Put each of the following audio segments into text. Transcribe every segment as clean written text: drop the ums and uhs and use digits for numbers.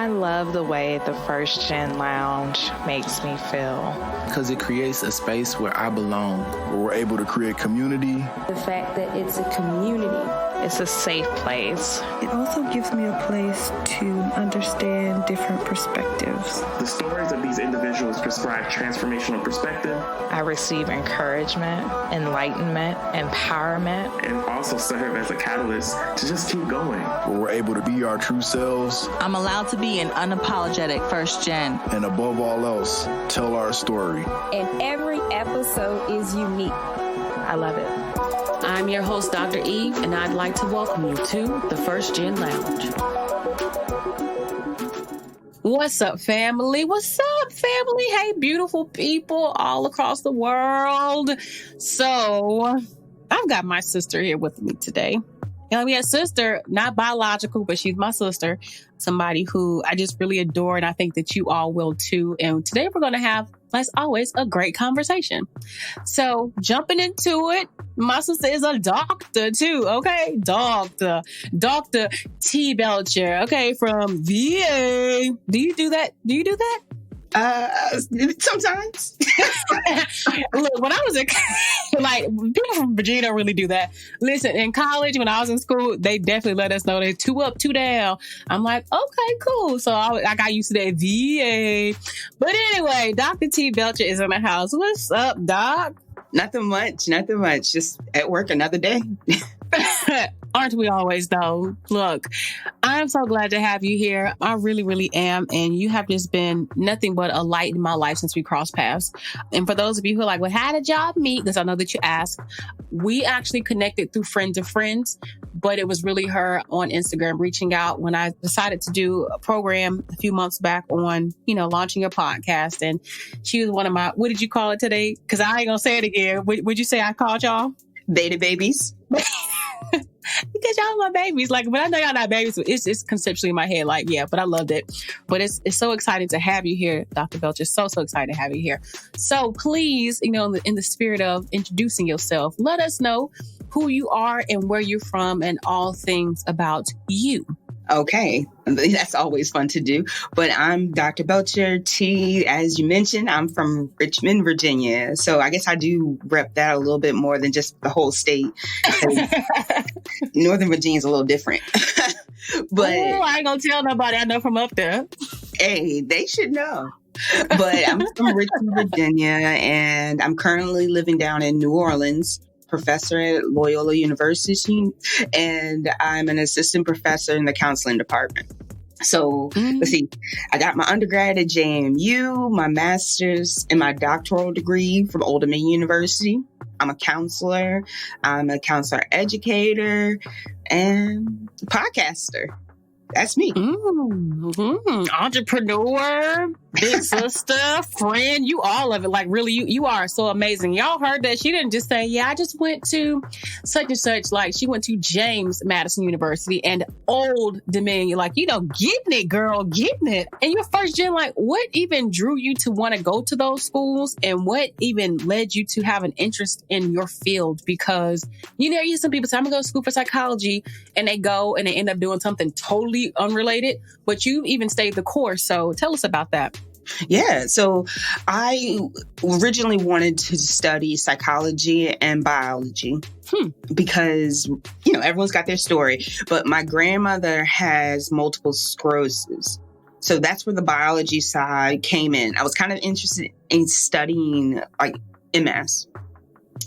I love the way the First Gen Lounge makes me feel. Because it creates a space where I belong. Where we're able to create community. The fact that it's a community. It's a safe place. It also gives me a place to understand different perspectives. The stories of these individuals prescribe transformational perspective. I receive encouragement, enlightenment, empowerment. And also serve as a catalyst to just keep going. Where we're able to be our true selves. I'm allowed to be an unapologetic first gen. And above all else, tell our story. And every episode is unique. I love it. I'm your host, Dr. Eve, and I'd like to welcome you to the First Gen Lounge. What's up, family? What's up, family? Hey, beautiful people all across the world. So, I've got my sister here with me today. And we have a sister, not biological, but she's my sister, somebody who I just really adore, and I think that you all will too. And today we're going to have, as always, a great conversation. So jumping into it, my sister is a doctor too, okay? Dr. T. Belcher, okay, from VA. Do you do that? Sometimes. Look, when I was people from Virginia don't really do that. Listen, in college, when I was in school, they definitely let us know they're 2 up, 2 down. I'm like, okay, cool. So I got used to that VA. But anyway, Dr. T. Belcher is in the house. What's up, Doc? Nothing much. Just at work another day. Aren't we always, though? Look, I'm so glad to have you here. I really, really am. And you have just been nothing but a light in my life since we crossed paths. And for those of you who are like, well, how did y'all meet? Because I know that you asked. We actually connected through friends of friends, but it was really her on Instagram reaching out when I decided to do a program a few months back on, launching a podcast. And she was one of my, what did you call it today? Because I ain't going to say it again. Would you say I called y'all? Beta babies. Because y'all my babies. But I know y'all not babies. It's conceptually in my head. But I loved it. But it's so exciting to have you here, Dr. Belcher. So excited to have you here. So please, in the spirit of introducing yourself, let us know who you are and where you're from and all things about you. Okay. That's always fun to do. But I'm Dr. Belcher T. As you mentioned, I'm from Richmond, Virginia. So I guess I do rep that a little bit more than just the whole state. Northern Virginia is a little different. But I ain't gonna tell nobody I know from up there. Hey, they should know. But I'm from Richmond, Virginia, and I'm currently living down in New Orleans. Professor at Loyola University, and I'm an assistant professor in the counseling department. So let's see, I got my undergrad at JMU, my master's and my doctoral degree from Old Dominion University. I'm a counselor educator, and podcaster. That's me. Entrepreneur, big sister, friend, you all of it. Really, you are so amazing. Y'all heard that she didn't just say, yeah, I just went to such and such. She went to James Madison University and Old Dominion. Getting it, girl, getting it. And your first gen, what even drew you to want to go to those schools, and what even led you to have an interest in your field? Because, some people say, I'm gonna go to school for psychology, and they go and they end up doing something totally unrelated, but you even stayed the course. So tell us about that. Yeah. So I originally wanted to study psychology and biology because, everyone's got their story, but my grandmother has multiple sclerosis. So that's where the biology side came in. I was kind of interested in studying MS.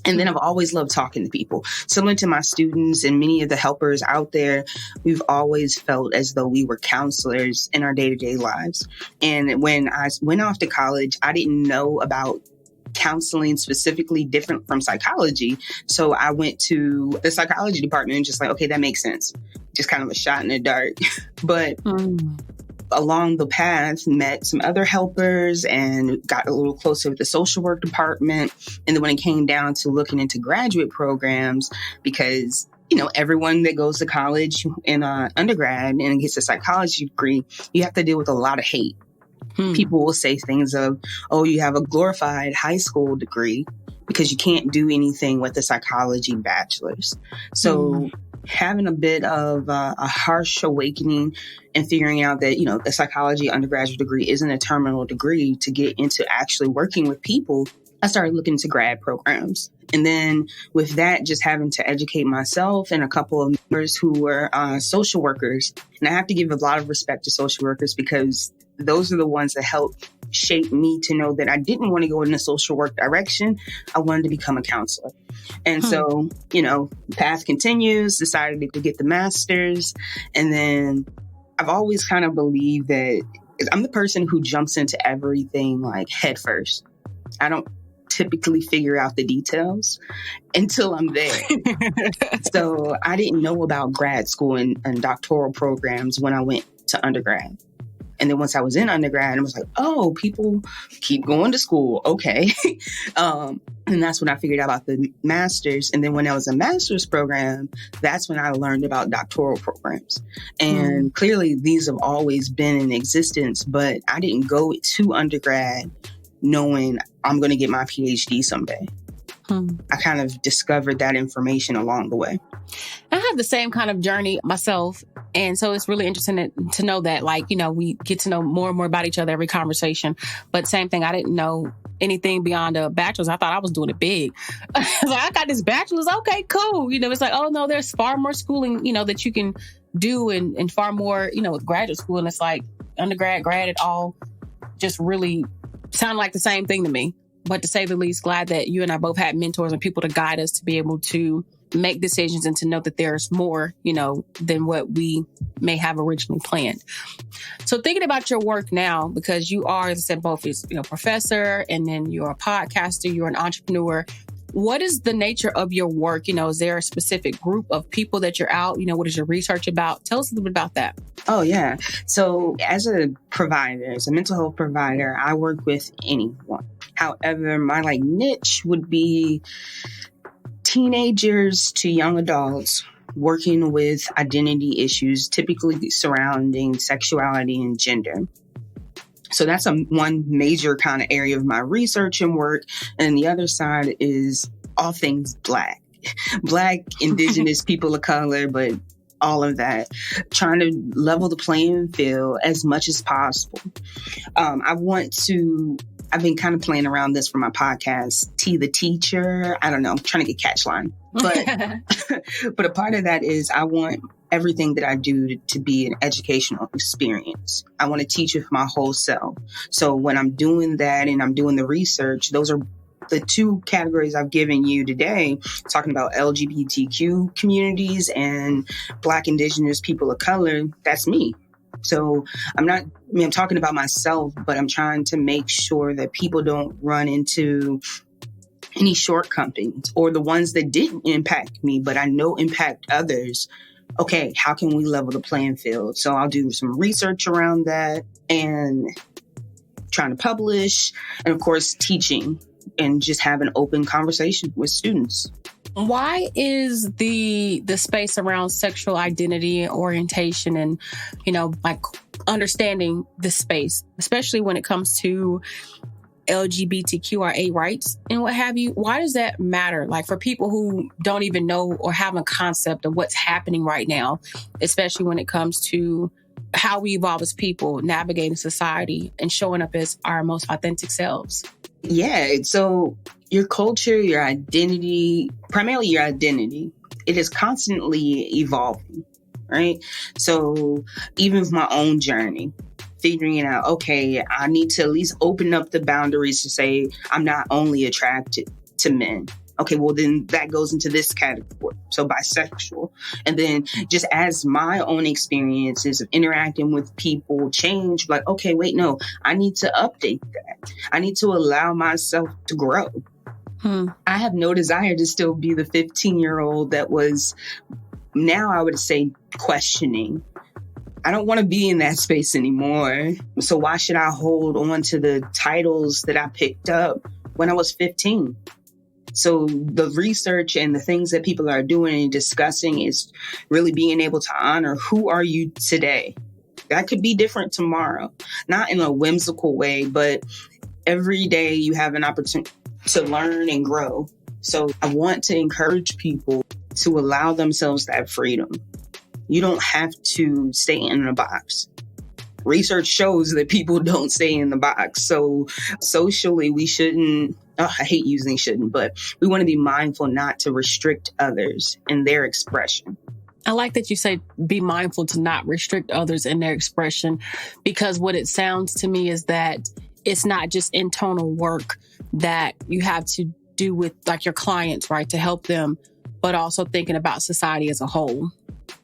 And then I've always loved talking to people. Similar to my students and many of the helpers out there, we've always felt as though we were counselors in our day-to-day lives. And when I went off to college, I didn't know about counseling specifically different from psychology. So I went to the psychology department and just okay, that makes sense. Just kind of a shot in the dark. But along the path, met some other helpers and got a little closer with the social work department. And then when it came down to looking into graduate programs, because, everyone that goes to college in undergrad and gets a psychology degree, you have to deal with a lot of hate. People will say things of, oh, you have a glorified high school degree because you can't do anything with a psychology bachelor's. So having a bit of a harsh awakening and figuring out that, the psychology undergraduate degree isn't a terminal degree to get into actually working with people, I started looking into grad programs. And then with that, just having to educate myself and a couple of members who were social workers. And I have to give a lot of respect to social workers because those are the ones that helped shape me to know that I didn't want to go in the social work direction. I wanted to become a counselor. And so, path continues, decided to get the master's. And then I've always kind of believed that I'm the person who jumps into everything like head first. I don't typically figure out the details until I'm there. So I didn't know about grad school and doctoral programs when I went to undergrad. And then once I was in undergrad, I was like, oh, people keep going to school. Okay. And that's when I figured out about the master's. And then when I was a master's program, that's when I learned about doctoral programs. And clearly these have always been in existence, but I didn't go to undergrad knowing I'm going to get my PhD someday. I kind of discovered that information along the way. I have the same kind of journey myself. And so it's really interesting to know that, we get to know more and more about each other every conversation. But same thing, I didn't know anything beyond a bachelor's. I thought I was doing it big. I got this bachelor's. Okay, cool. It's like, oh no, there's far more schooling, that you can do and far more, with graduate school. And it's like undergrad, grad, it all just really sound like the same thing to me. But to say the least, glad that you and I both had mentors and people to guide us to be able to make decisions and to know that there's more, than what we may have originally planned. So thinking about your work now, because you are, as I said, both as, professor, and then you're a podcaster, you're an entrepreneur. What is the nature of your work? Is there a specific group of people that you're out? What is your research about? Tell us a little bit about that. Oh, yeah. So as a provider, as a mental health provider, I work with anyone. However, my niche would be teenagers to young adults working with identity issues, typically surrounding sexuality and gender. So that's one major kind of area of my research and work. And the other side is all things Black, Indigenous, people of color, but all of that, trying to level the playing field as much as possible. I've been kind of playing around this for my podcast, T the Teacher. I don't know. I'm trying to get catchline. But a part of that is I want everything that I do to be an educational experience. I want to teach with my whole self. So when I'm doing that and I'm doing the research, those are the two categories I've given you today, talking about LGBTQ communities and Black, Indigenous, people of color. That's me. So I'm talking about myself, but I'm trying to make sure that people don't run into any shortcomings or the ones that didn't impact me, but I know impact others. Okay, how can we level the playing field? So I'll do some research around that and trying to publish and, of course, teaching and just have an open conversation with students. Why is the space around sexual identity and orientation and, understanding the space, especially when it comes to LGBTQIA rights and what have you, why does that matter? For people who don't even know or have a concept of what's happening right now, especially when it comes to how we evolve as people, navigating society and showing up as our most authentic selves. Yeah. So your culture, your identity, primarily your identity, it is constantly evolving, right? So even with my own journey, figuring it out, okay, I need to at least open up the boundaries to say I'm not only attracted to men. Okay, well, then that goes into this category. So bisexual. And then just as my own experiences of interacting with people change, okay, wait, no, I need to update that. I need to allow myself to grow. I have no desire to still be the 15-year-old that was, now I would say, questioning. I don't want to be in that space anymore. So why should I hold on to the titles that I picked up when I was 15? So the research and the things that people are doing and discussing is really being able to honor who are you today. That could be different tomorrow, not in a whimsical way, but every day you have an opportunity to learn and grow. So I want to encourage people to allow themselves that freedom. You don't have to stay in a box. Research shows that people don't stay in the box. So socially, we shouldn't, I hate using shouldn't, but we want to be mindful not to restrict others in their expression. I like that you say be mindful to not restrict others in their expression, because what it sounds to me is that it's not just internal work that you have to do with like your clients, right, to help them, but also thinking about society as a whole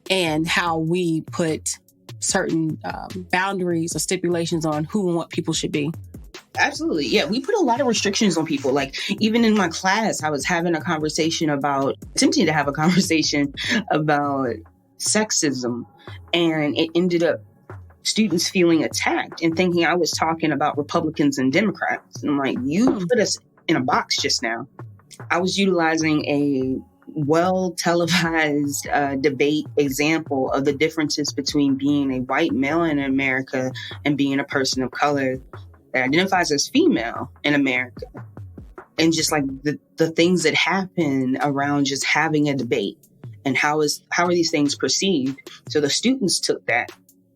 and how we put certain boundaries or stipulations on who and what people should be. Absolutely. Yeah, we put a lot of restrictions on people. Like even in my class, I was attempting to have a conversation about sexism, and it ended up students feeling attacked and thinking I was talking about Republicans and Democrats. And I'm like, you put us in a box just now. I was utilizing a well-televised debate example of the differences between being a white male in America and being a person of color that identifies as female in America. And just like the things that happen around just having a debate and how are these things perceived. So the students took that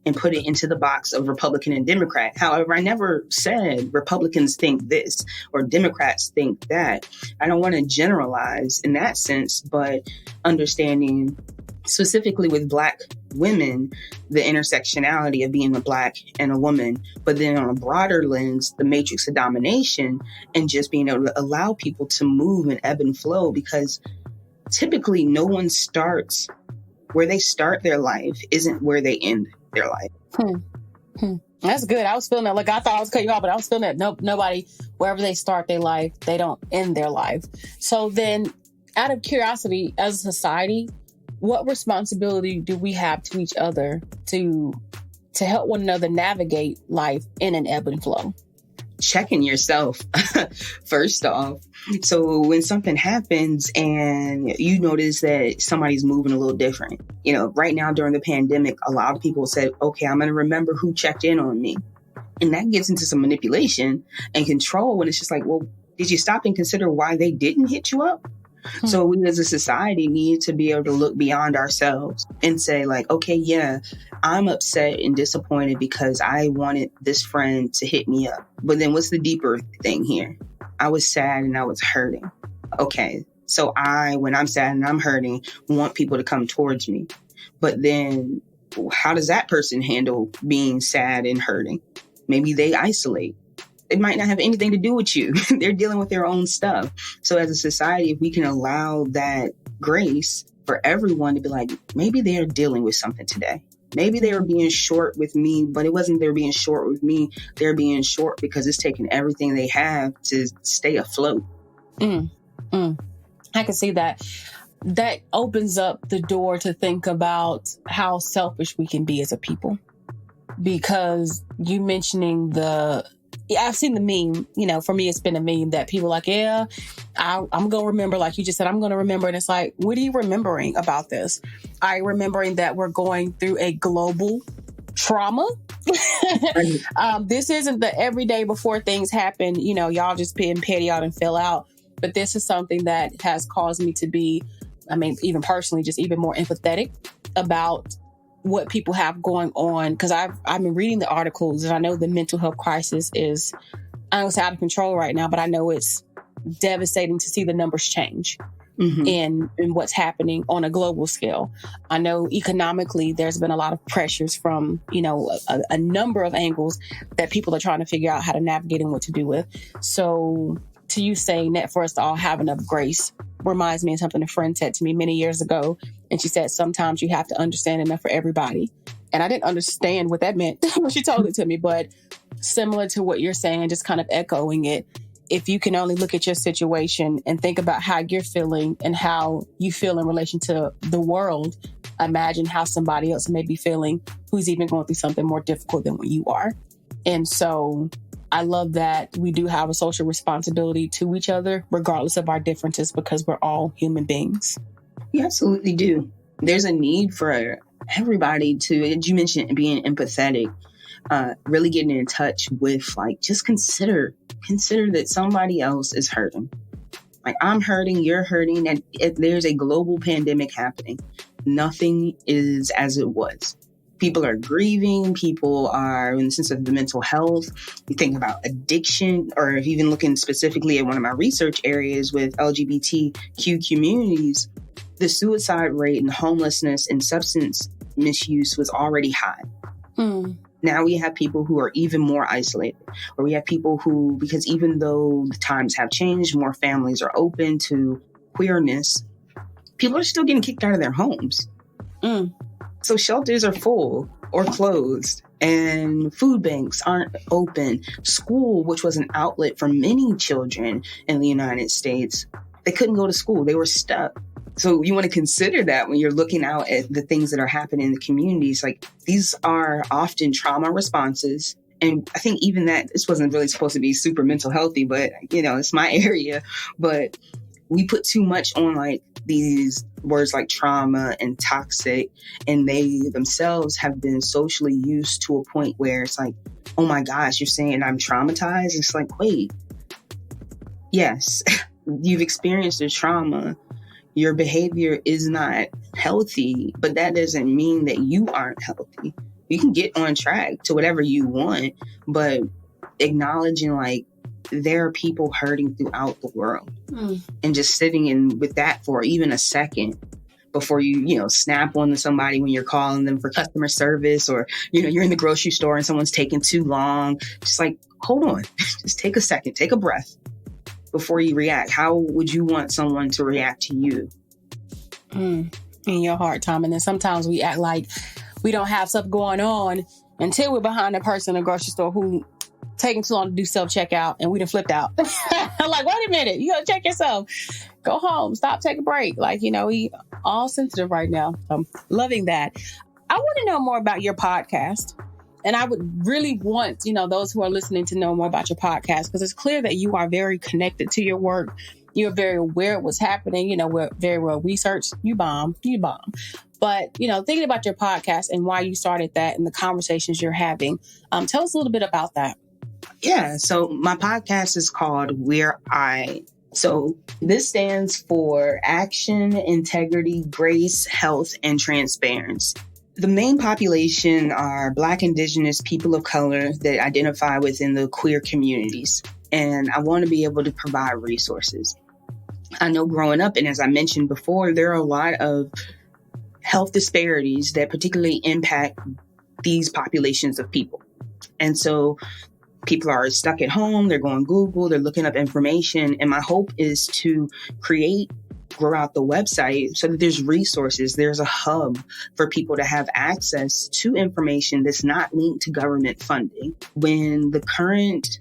and put it into the box of Republican and Democrat. However, I never said Republicans think this or Democrats think that. I don't want to generalize in that sense, but understanding specifically with Black women, the intersectionality of being a Black and a woman, but then on a broader lens, the matrix of domination and just being able to allow people to move and ebb and flow, because typically no one starts where they start their life isn't where they end their life. That's good. I was feeling that. Like I thought I was cutting you off, but I was feeling that. Nope, nobody, wherever they start their life, they don't end their life. So then, out of curiosity, as a society, what responsibility do we have to each other to help one another navigate life in an ebb and flow? Checking yourself, first off. So when something happens and you notice that somebody's moving a little different, right now during the pandemic, a lot of people said, okay, I'm going to remember who checked in on me. And that gets into some manipulation and control when it's just like, well, did you stop and consider why they didn't hit you up? So we as a society need to be able to look beyond ourselves and say like, okay, yeah, I'm upset and disappointed because I wanted this friend to hit me up. But then what's the deeper thing here? I was sad and I was hurting. Okay, so when I'm sad and I'm hurting, want people to come towards me. But then how does that person handle being sad and hurting? Maybe they isolate. It might not have anything to do with you. They're dealing with their own stuff. So as a society, if we can allow that grace for everyone to be like, maybe they're dealing with something today. Maybe they were being short with me, but it wasn't they're being short with me. They're being short because it's taking everything they have to stay afloat. I can see that. That opens up the door to think about how selfish we can be as a people. Because you mentioning I've seen the meme, for me, it's been a meme that people are like, yeah, I'm going to remember, like you just said, I'm going to remember. And it's like, what are you remembering about this? Are you remembering that we're going through a global trauma? This isn't the everyday before things happen, y'all just being petty out and fill out. But this is something that has caused me to be, even personally, just even more empathetic about what people have going on, because I've been reading the articles and I know the mental health crisis is, I don't say out of control right now, but I know it's devastating to see the numbers change in what's happening on a global scale. I know economically there's been a lot of pressures from, a number of angles that people are trying to figure out how to navigate and what to do with. So to you saying that for us to all have enough grace reminds me of something a friend said to me many years ago. And she said, sometimes you have to understand enough for everybody. And I didn't understand what that meant when she told it to me, but similar to what you're saying, just kind of echoing it. If you can only look at your situation and think about how you're feeling and how you feel in relation to the world, imagine how somebody else may be feeling who's even going through something more difficult than what you are. And so I love that we do have a social responsibility to each other, regardless of our differences, because we're all human beings. You absolutely do. There's a need for everybody to, as you mentioned, being empathetic, really getting in touch with, like, just consider that somebody else is hurting. Like, I'm hurting, you're hurting, and if there's a global pandemic happening, nothing is as it was. People are grieving. People are, in the sense of the mental health. You think about addiction, or if even looking specifically at one of my research areas with LGBTQ communities, the suicide rate and homelessness and substance misuse was already high. Now we have people who are even more isolated, or we have people who, because even though the times have changed, more families are open to queerness, people are still getting kicked out of their homes. So shelters are full or closed, and food banks aren't open. School, which was an outlet for many children in the United States, they couldn't go to school. They were stuck. So you want to consider that when you're looking out at the things that are happening in the communities. Like, these are often trauma responses. And I think even that, this wasn't really supposed to be super mental healthy, but, it's my area. But we put too much on like these words like trauma and toxic, and they themselves have been socially used to a point where it's like, oh my gosh, you're saying I'm traumatized? It's like, wait, yes, you've experienced a trauma. Your behavior is not healthy, but that doesn't mean that you aren't healthy. You can get on track to whatever you want, but acknowledging like there are people hurting throughout the world, and just sitting in with that for even a second before you snap on to somebody when you're calling them for customer service, or you're in the grocery store and someone's taking too long. Just like, hold on, just take a second, take a breath before you react. How would you want someone to react to you in your hard time? And then sometimes we act like we don't have stuff going on until we're behind a person in a grocery store who taking too long to do self-checkout, and we done flipped out. I'm like, wait a minute, you gotta check yourself. Go home, stop, take a break. Like, we all sensitive right now. I'm loving that. I want to know more about your podcast. And I would really want, those who are listening to know more about your podcast, because it's clear that you are very connected to your work. You're very aware of what's happening. We're very well researched. You bomb. But, thinking about your podcast and why you started that and the conversations you're having, tell us a little bit about that. Yeah, so my podcast is called We're I. So this stands for Action, Integrity, Grace, Health, and Transparency. The main population are Black, Indigenous, people of color that identify within the queer communities. And I want to be able to provide resources. I know growing up, and as I mentioned before, there are a lot of health disparities that particularly impact these populations of people. And so people are stuck at home, they're going Google, they're looking up information. And my hope is to grow out the website so that there's resources, there's a hub for people to have access to information that's not linked to government funding. When the current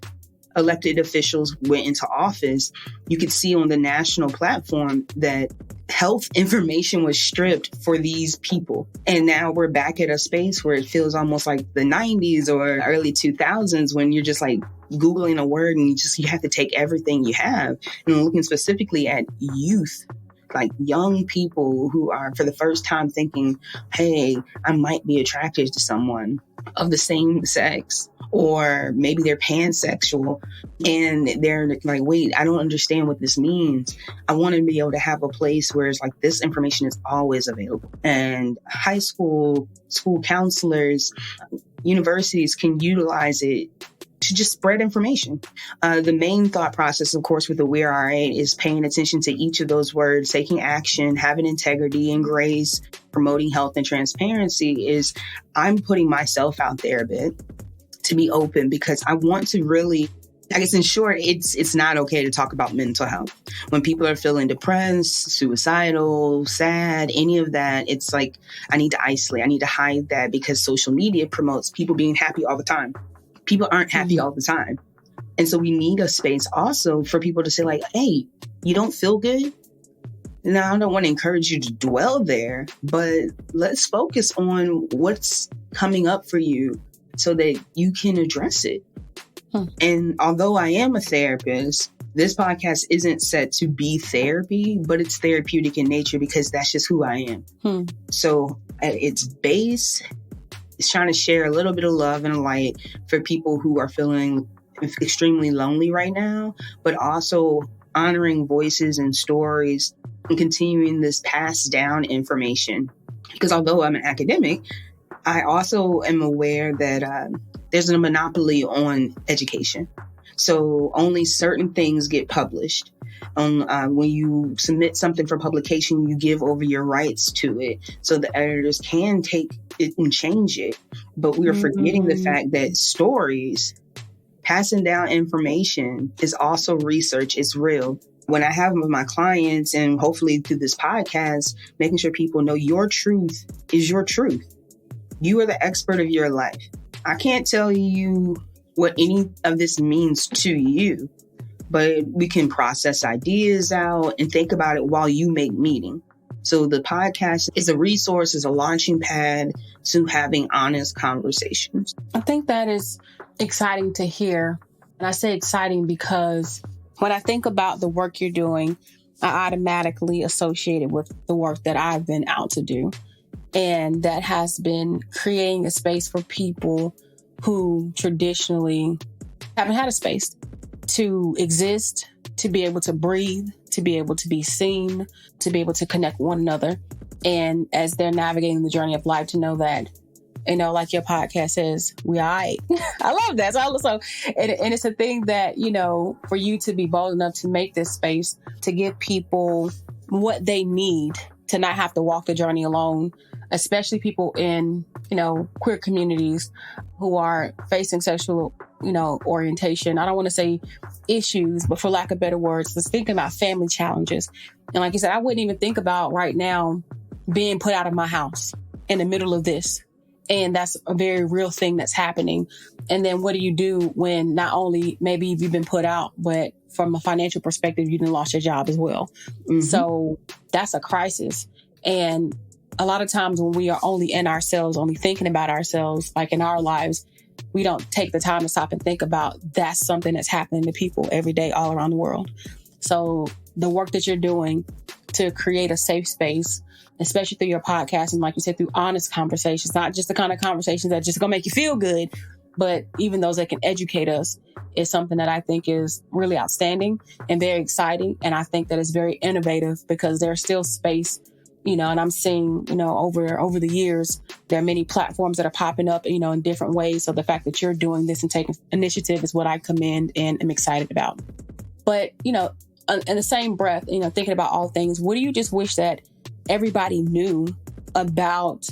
elected officials went into office, you could see on the national platform that health information was stripped for these people. And now we're back at a space where it feels almost like the 90s or early 2000s, when you're just like Googling a word and you have to take everything you have. And looking specifically at youth, like young people who are for the first time thinking, hey, I might be attracted to someone of the same sex, or maybe they're pansexual and they're like, wait, I don't understand what this means. I want to be able to have a place where it's like this information is always available. And high school counselors, universities can utilize it to just spread information. The main thought process, of course, with the We're RA is paying attention to each of those words, taking action, having integrity and grace, promoting health and transparency. Is I'm putting myself out there a bit to be open, because I want to really, I guess in short, it's not okay to talk about mental health. When people are feeling depressed, suicidal, sad, any of that, it's like, I need to isolate. I need to hide that, because social media promotes people being happy all the time. People aren't happy all the time. And so we need a space also for people to say like, hey, you don't feel good? Now, I don't want to encourage you to dwell there, but let's focus on what's coming up for you so that you can address it. And although I am a therapist, this podcast isn't set to be therapy, but it's therapeutic in nature because that's just who I am. So at its base, it's trying to share a little bit of love and light for people who are feeling extremely lonely right now, but also honoring voices and stories and continuing this passed down information. Because although I'm an academic, I also am aware that there's a monopoly on education. So only certain things get published. When you submit something for publication, you give over your rights to it so the editors can take it and change it. But we're forgetting the fact that stories, passing down information is also research. It's real. When I have with my clients and hopefully through this podcast, making sure people know your truth is your truth. You are the expert of your life. I can't tell you what any of this means to you, but we can process ideas out and think about it while you make meaning. So the podcast is a resource, is a launching pad to having honest conversations. I think that is exciting to hear. And I say exciting because when I think about the work you're doing, I automatically associate it with the work that I've been out to do. And that has been creating a space for people who traditionally haven't had a space to exist, to be able to breathe, to be able to be seen, to be able to connect one another. And as they're navigating the journey of life, to know that, you know, like your podcast says, we all right. I love that. And it's a thing that, you know, for you to be bold enough to make this space, to give people what they need to not have to walk the journey alone, especially people in, you know, queer communities who are facing sexual, you know, orientation. I don't want to say issues, but for lack of better words, let's think about family challenges. And like you said, I wouldn't even think about right now being put out of my house in the middle of this. And that's a very real thing that's happening. And then what do you do when not only maybe you've been put out, but from a financial perspective, you done lost your job as well. Mm-hmm. So that's a crisis. And a lot of times when we are only in ourselves, only thinking about ourselves, like in our lives, we don't take the time to stop and think about that's something that's happening to people every day all around the world. So the work that you're doing to create a safe space, especially through your podcast, and like you said, through honest conversations, not just the kind of conversations that just gonna make you feel good, but even those that can educate us, is something that I think is really outstanding and very exciting. And I think that it's very innovative because there's still space, you know, and I'm seeing, you know, over the years, there are many platforms that are popping up, you know, in different ways. So the fact that you're doing this and taking initiative is what I commend and am excited about. But, you know, in the same breath, you know, thinking about all things, what do you just wish that everybody knew about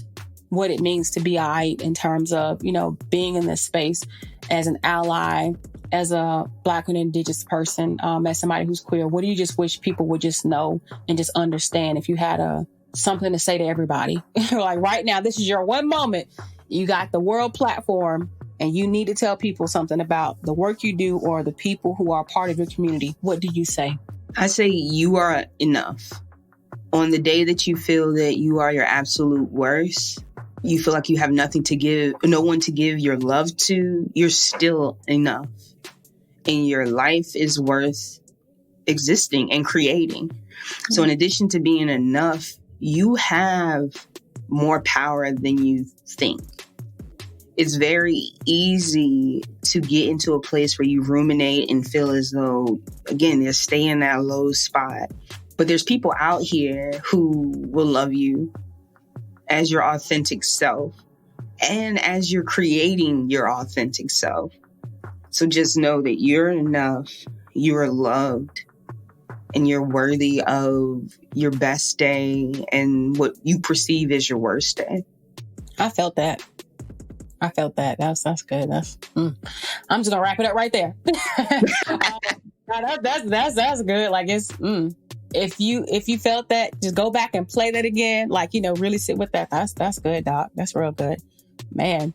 what it means to be all right in terms of, you know, being in this space as an ally, as a Black and Indigenous person, as somebody who's queer? What do you just wish people would just know and just understand if you had something to say to everybody? Like right now, this is your one moment. You got the world platform and you need to tell people something about the work you do or the people who are part of your community. What do you say? I say you are enough. On the day that you feel that you are your absolute worst, you feel like you have nothing to give, no one to give your love to, you're still enough. And your life is worth existing and creating. So in addition to being enough, you have more power than you think. It's very easy to get into a place where you ruminate and feel as though, again, you're staying in that low spot. But there's people out here who will love you as your authentic self and as you're creating your authentic self. So just know that you're enough, you're loved, and you're worthy of your best day and what you perceive as your worst day. I felt that. That's good. I'm just gonna wrap it up right there. That's good. Like it's if you felt that, just go back and play that again. Like, you know, really sit with that. That's good, Doc. That's real good, man.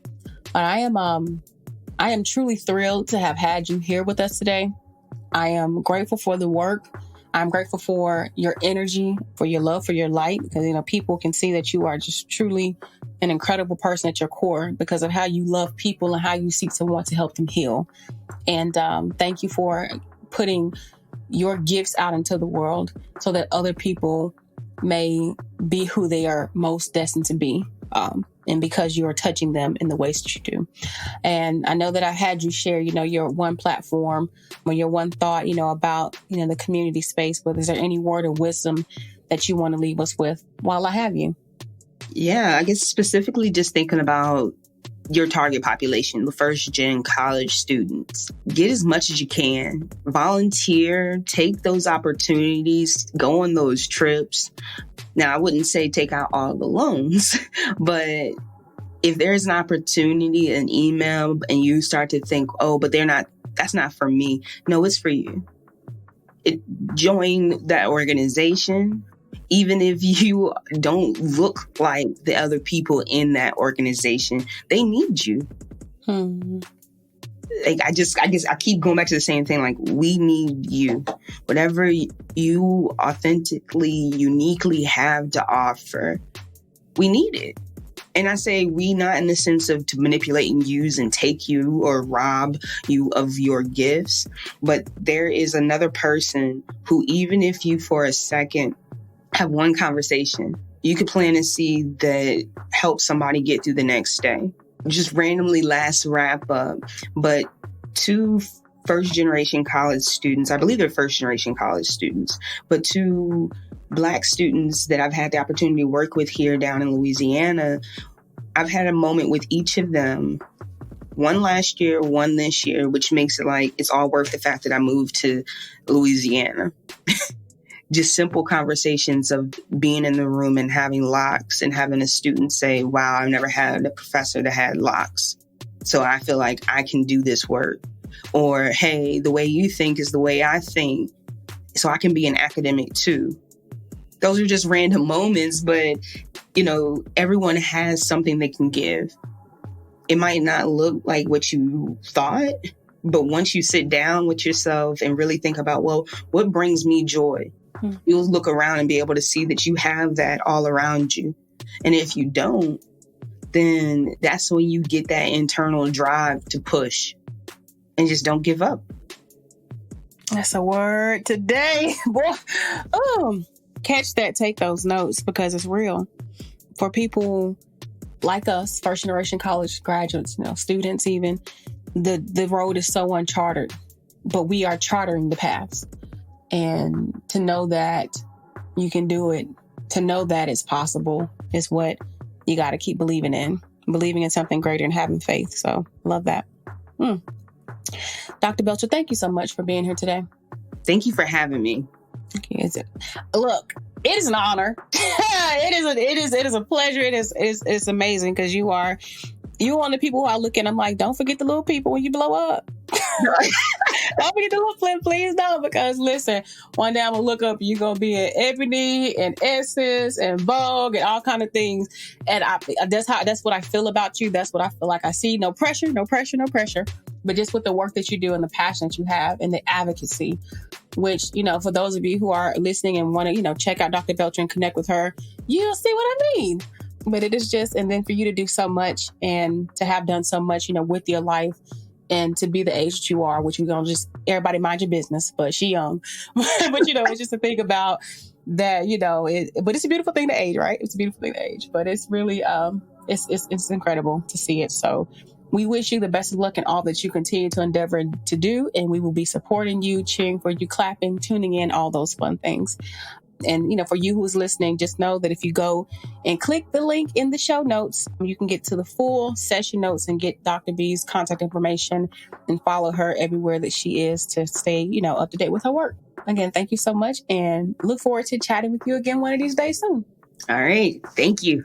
I am truly thrilled to have had you here with us today. I am grateful for the work. I'm grateful for your energy, for your love, for your light, because, you know, people can see that you are just truly an incredible person at your core because of how you love people and how you seek to want to help them heal. And thank you for putting your gifts out into the world so that other people may be who they are most destined to be. and because you are touching them in the ways that you do. And I know that I've had you share, your one platform or your one thought, about, the community space, but is there any word of wisdom that you want to leave us with while I have you? Yeah, I guess specifically just thinking about your target population, the first gen college students. Get as much as you can. Volunteer, take those opportunities, go on those trips. Now, I wouldn't say take out all the loans, but if there's an opportunity, an email, and you start to think, oh, but that's not for me. No, it's for you. Join that organization. Even if you don't look like the other people in that organization, they need you. Like, I guess I keep going back to the same thing. Like, we need you. Whatever you authentically, uniquely have to offer, we need it. And I say we not in the sense of to manipulate and use and take you or rob you of your gifts, but there is another person who, even if you for a second have one conversation, you could plant a seed that helps somebody get through the next day. Just randomly last wrap up, but 2 first-generation college students, I believe they're first-generation college students, but 2 Black students that I've had the opportunity to work with here down in Louisiana, I've had a moment with each of them, one last year, one this year, which makes it like it's all worth the fact that I moved to Louisiana. Just simple conversations of being in the room and having locks and having a student say, wow, I've never had a professor that had locks. So I feel like I can do this work. Or, hey, the way you think is the way I think. So I can be an academic too. Those are just random moments, but, everyone has something they can give. It might not look like what you thought, but once you sit down with yourself and really think about, well, what brings me joy? You'll look around and be able to see that you have that all around you. And if you don't, then that's when you get that internal drive to push and just don't give up. That's a word today, boy. Catch that, take those notes, because it's real. For people like us, first generation college graduates, students even, the road is so uncharted, but we are chartering the paths. And to know that you can do it, to know that it's possible is what you got to keep believing in something greater and having faith. So love that. Dr. Belcher, thank you so much for being here today. Thank you for having me. Look, it is an honor. It is a pleasure. It's amazing because you're one of the people who I look at. I'm like, don't forget the little people when you blow up. Don't forget the little flip, please don't. Because listen, one day I'm gonna look up, you're gonna be in Ebony and Essence and Vogue and all kind of things. And that's what I feel about you. That's what I feel like I see. No pressure. But just with the work that you do and the passion that you have and the advocacy, which, for those of you who are listening and want to, check out Dr. Belcher and connect with her, you'll see what I mean. But it is just, and then for you to do so much and to have done so much, with your life and to be the age that you are, which we're going to just, everybody mind your business, but she young. But, it's just to think about that, but it's a beautiful thing to age, right? It's a beautiful thing to age, but it's really, it's incredible to see it. So we wish you the best of luck in all that you continue to endeavor to do. And we will be supporting you, cheering for you, clapping, tuning in, all those fun things. And, for you who's listening, just know that if you go and click the link in the show notes, you can get to the full session notes and get Dr. B's contact information and follow her everywhere that she is to stay, up to date with her work. Again, thank you so much and look forward to chatting with you again one of these days soon. All right. Thank you.